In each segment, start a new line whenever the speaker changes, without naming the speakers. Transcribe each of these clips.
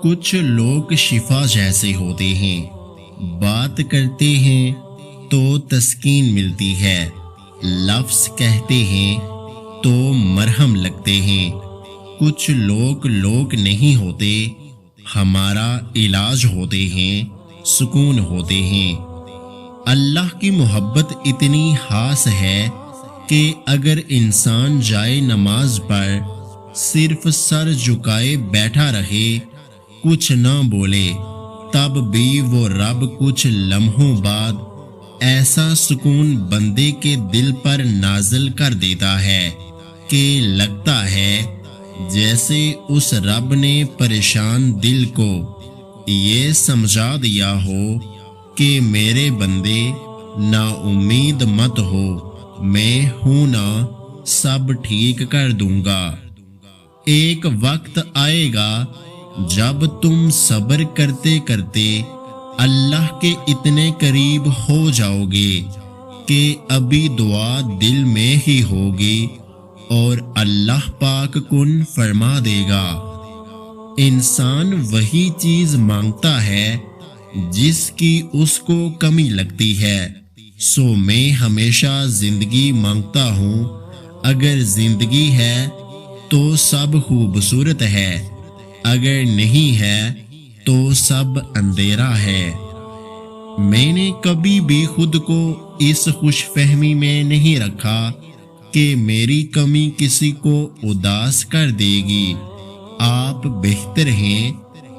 کچھ لوگ شفا جیسے ہوتے ہیں، بات کرتے ہیں تو تسکین ملتی ہے، لفظ کہتے ہیں تو مرہم لگتے ہیں۔ کچھ لوگ نہیں ہوتے، ہمارا علاج ہوتے ہیں، سکون ہوتے ہیں۔ اللہ کی محبت اتنی خاص ہے کہ اگر انسان جائے نماز پر صرف سر جھکائے بیٹھا رہے، کچھ نہ بولے، تب بھی وہ رب کچھ لمحوں بعد ایسا سکون بندے کے دل پر نازل کر دیتا ہے کہ لگتا ہے جیسے اس رب نے پریشان دل کو یہ سمجھا دیا ہو کہ میرے بندے نا امید مت ہو، میں ہوں نا، سب ٹھیک کر دوں گا۔ ایک وقت آئے گا جب تم صبر کرتے کرتے اللہ کے اتنے قریب ہو جاؤ گے کہ ابھی دعا دل میں ہی ہوگی اور اللہ پاک کن فرما دے گا۔ انسان وہی چیز مانگتا ہے جس کی اس کو کمی لگتی ہے، سو میں ہمیشہ زندگی مانگتا ہوں۔ اگر زندگی ہے تو سب خوبصورت ہے، اگر نہیں ہے تو سب اندھیرا ہے۔ میں نے کبھی بھی خود کو اس خوش فہمی میں نہیں رکھا کہ میری کمی کسی کو اداس کر دے گی۔ آپ بہتر ہیں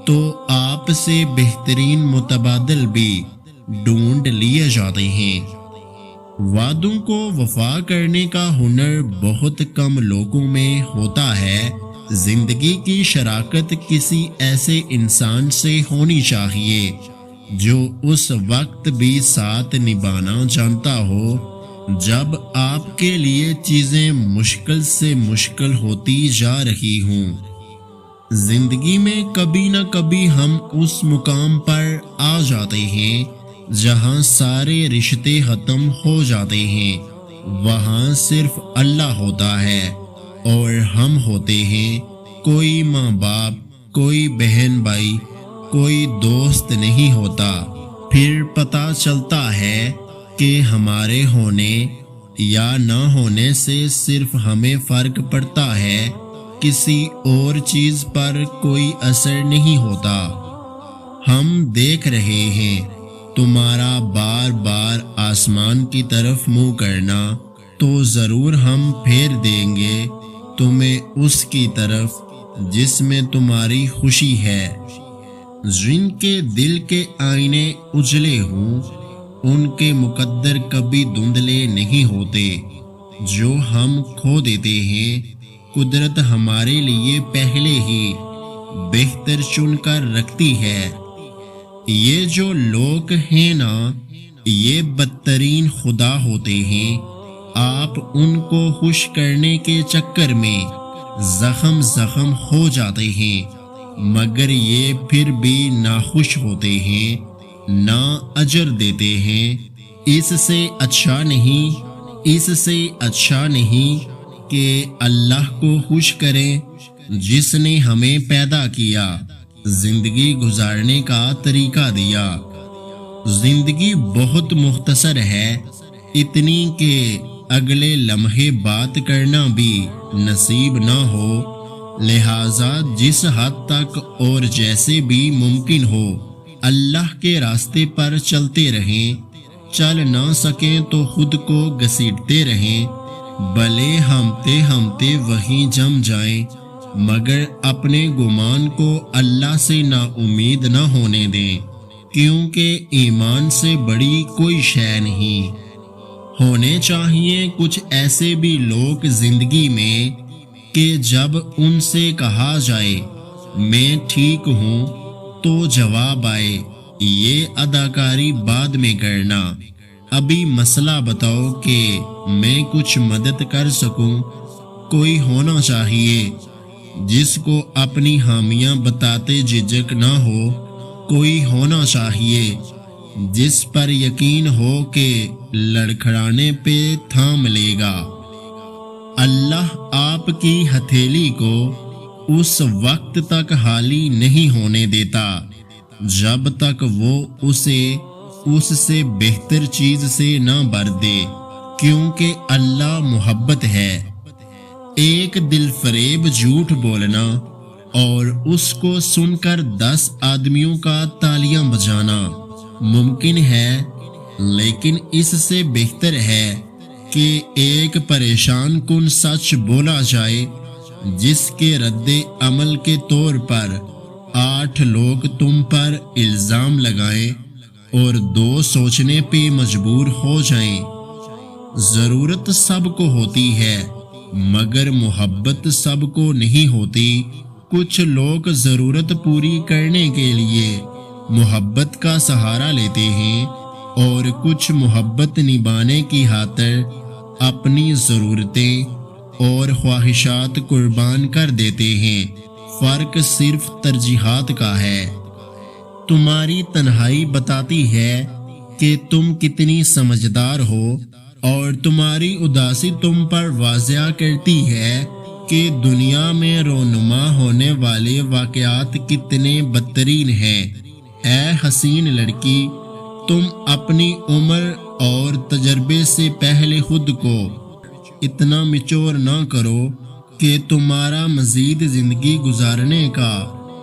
تو آپ سے بہترین متبادل بھی ڈھونڈ لیے جاتے ہیں۔ وعدوں کو وفا کرنے کا ہنر بہت کم لوگوں میں ہوتا ہے۔ زندگی کی شراکت کسی ایسے انسان سے ہونی چاہیے جو اس وقت بھی ساتھ نبھانا جانتا ہو جب آپ کے لیے چیزیں مشکل سے مشکل ہوتی جا رہی ہوں۔ زندگی میں کبھی نہ کبھی ہم اس مقام پر آ جاتے ہیں جہاں سارے رشتے ختم ہو جاتے ہیں، وہاں صرف اللہ ہوتا ہے اور ہم ہوتے ہیں۔ کوئی ماں باپ، کوئی بہن بھائی، کوئی دوست نہیں ہوتا۔ پھر پتہ چلتا ہے کہ ہمارے ہونے یا نہ ہونے سے صرف ہمیں فرق پڑتا ہے، کسی اور چیز پر کوئی اثر نہیں ہوتا۔ ہم دیکھ رہے ہیں تمہارا بار بار آسمان کی طرف منہ کرنا، تو ضرور ہم پھیر دیں گے تمہیں اس کی طرف جس میں تمہاری خوشی ہے۔ جن کے دل کے آئینے اجلے ہوں ان کے مقدر کبھی دھندلے نہیں ہوتے۔ جو ہم کھو دیتے ہیں قدرت ہمارے لیے پہلے ہی بہتر چن کر رکھتی ہے۔ یہ جو لوگ ہیں نا، یہ بدترین خدا ہوتے ہیں۔ آپ ان کو خوش کرنے کے چکر میں زخم ہو جاتے ہیں، مگر یہ پھر بھی ناخوش ہوتے ہیں، نا اجر دیتے ہیں۔ اس سے اچھا نہیں کہ اللہ کو خوش کریں جس نے ہمیں پیدا کیا، زندگی گزارنے کا طریقہ دیا۔ زندگی بہت مختصر ہے، اتنی کہ اگلے لمحے بات کرنا بھی نصیب نہ ہو، لہٰذا جس حد تک اور جیسے بھی ممکن ہو اللہ کے راستے پر چلتے رہیں۔ چل نہ سکیں تو خود کو گھسیٹتے رہیں، بھلے ہمتے وہیں جم جائیں، مگر اپنے گمان کو اللہ سے نا امید نہ ہونے دیں، کیونکہ ایمان سے بڑی کوئی شے نہیں۔ ہونے چاہیے کچھ ایسے بھی لوگ زندگی میں کہ جب ان سے کہا جائے میں ٹھیک ہوں تو جواب آئے یہ اداکاری بعد میں کرنا، ابھی مسئلہ بتاؤ کہ میں کچھ مدد کر سکوں۔ کوئی ہونا چاہیے جس کو اپنی خامیاں بتاتے جھجک نہ ہو، کوئی ہونا چاہیے جس پر یقین ہو کہ لڑکھڑانے پہ تھام لے گا۔ اللہ آپ کی ہتھیلی کو उस वक्त तक हाली नहीं होने देता जब तक वो उसे उससे बेहतर चीज से न भर दे, क्योंकि अल्लाह मोहब्बत है। एक दिल फरेब झूठ बोलना और उसको सुनकर 10 आदमियों का तालियां बजाना मुमकिन है, लेकिन इससे बेहतर है कि एक परेशान कुन सच बोला जाए जिसके रद्दे अमल के तौर पर 8 लोग तुम पर इल्जाम लगाएं और 2 सोचने पे मजबूर हो जाएं। जरूरत सबको होती है मगर मोहब्बत सबको नहीं होती। कुछ लोग जरूरत पूरी करने के लिए मोहब्बत का सहारा लेते हैं और कुछ मोहब्बत निभाने की खातिर अपनी ज़रूरतें और ख्वाहिशात कुर्बान कर देते हैं। फ़र्क सिर्फ तरजीहात का है। तुम्हारी तन्हाई बताती है कि तुम कितनी समझदार हो और तुम्हारी उदासी तुम पर वाज़िया करती है कि दुनिया में रोनुमा होने वाले वाक़यात कितने बदतरीन हैं। ऐ हसीन लड़की, तुम अपनी उम्र और तजर्बे से पहले खुद को इतना मिचोर ना करो कि तुम्हारा मजीद जिंदगी गुजारने का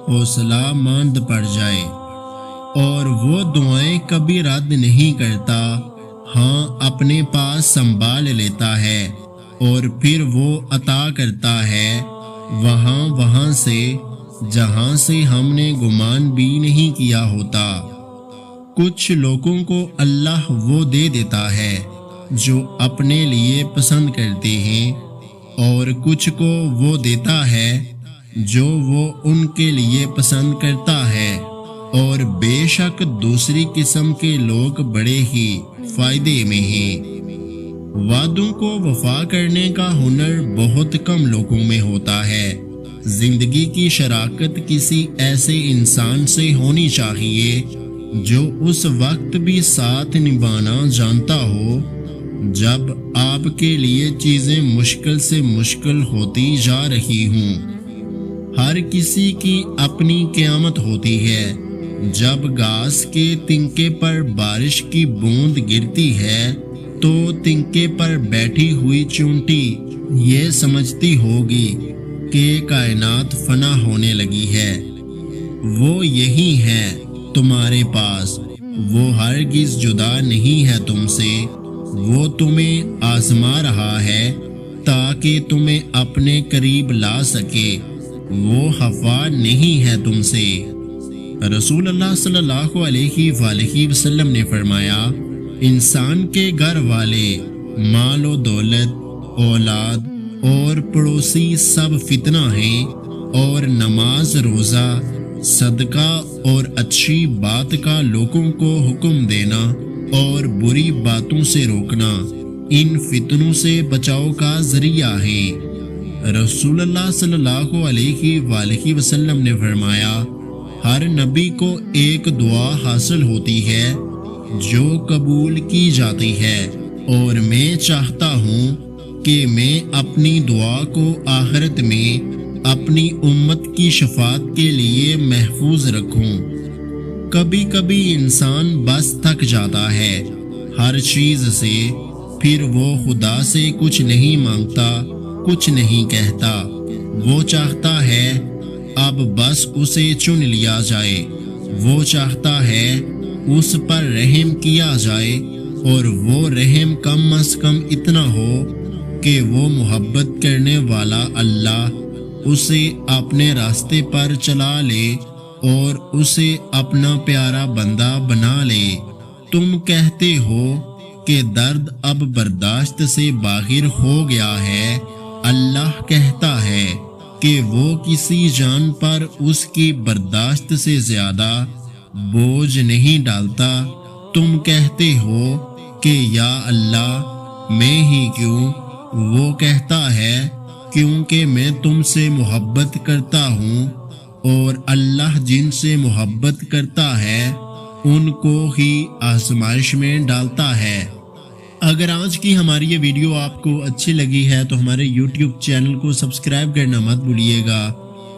हौसला मंद पड़ जाए। और वो दुआएं कभी रद्द नहीं करता, हाँ अपने पास संभाल लेता है और फिर वो अता करता है वहाँ से जहाँ से हमने गुमान भी नहीं किया होता। कुछ लोगों को अल्लाह वो दे देता है जो अपने लिए पसंद करते हैं और कुछ को वो देता है जो वो उनके लिए पसंद करता है। और बेशक दूसरी किस्म के लोग बड़े ही फायदे में हैं। वादों को वफा करने का हुनर बहुत कम लोगों में होता है। जिंदगी की शराकत किसी ऐसे इंसान से होनी चाहिए जो उस वक्त भी साथ निभाना जानता हो जब आपके लिए चीजें मुश्किल से मुश्किल होती जा रही हों। हर किसी की अपनी क़यामत होती है। जब घास के तिनके पर बारिश की बूंद गिरती है तो तिनके पर बैठी हुई चूंटी ये समझती होगी कि कायनात फना होने लगी है। वो यही है तुम्हारे पास, वो हरगिज़ जुदा नहीं है तुमसे। वो तुम्हें आजमा रहा है ताकि तुम्हें अपने करीब ला सके। वो खफा नहीं है तुमसे। रसूल अल्लाह सल्लल्लाहु अलैहि वसल्लम ने फरमाया, इंसान के घर वाले, मालो दौलत, औलाद और पड़ोसी सब फितना हैं और नमाज, रोज़ा, सदका और अच्छी बात का लोगों को हुक्म देना और बुरी बातों से रोकना इन फितनों से बचाव का जरिया है। रसूलुल्लाह सल्लल्लाहु अलैहि वसल्लम ने फरमाया, हर नबी को एक दुआ हासिल होती है जो कबूल की जाती है और मैं चाहता हूँ कि मैं अपनी दुआ को आखिरत में अपनी उम्मत की शफात के लिए महफूज रखूं। कभी कभी इंसान बस थक जाता है हर चीज से, फिर वो खुदा से कुछ नहीं मांगता, कुछ नहीं कहता। वो चाहता है अब बस उसे चुन लिया जाए। वो चाहता है उस पर रहम किया जाए और वो रहम कम अज कम इतना हो कि वो मोहब्बत करने वाला अल्लाह उसे अपने रास्ते पर चला ले और उसे अपना प्यारा बंदा बना ले। तुम कहते हो कि दर्द अब बर्दाश्त से बाहर हो गया है। अल्लाह कहता है कि वो किसी जान पर उसकी बर्दाश्त से ज्यादा बोझ नहीं डालता। तुम कहते हो कि या अल्लाह मैं ही क्यों? वो कहता है क्योंकि मैं तुमसे मोहब्बत करता हूँ और अल्लाह जिनसे मोहब्बत करता है उनको ही आजमाइश में डालता है। अगर आज की हमारी ये वीडियो आपको अच्छी लगी है तो हमारे YouTube चैनल को सब्सक्राइब करना मत भूलिएगा।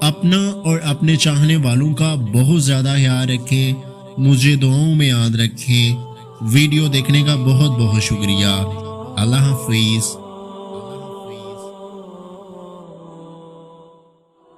اپنا اور اپنے چاہنے والوں کا بہت زیادہ خیال رکھیں، مجھے دعاؤں میں یاد رکھیں۔ ویڈیو دیکھنے کا بہت بہت شکریہ۔ اللہ حافظ۔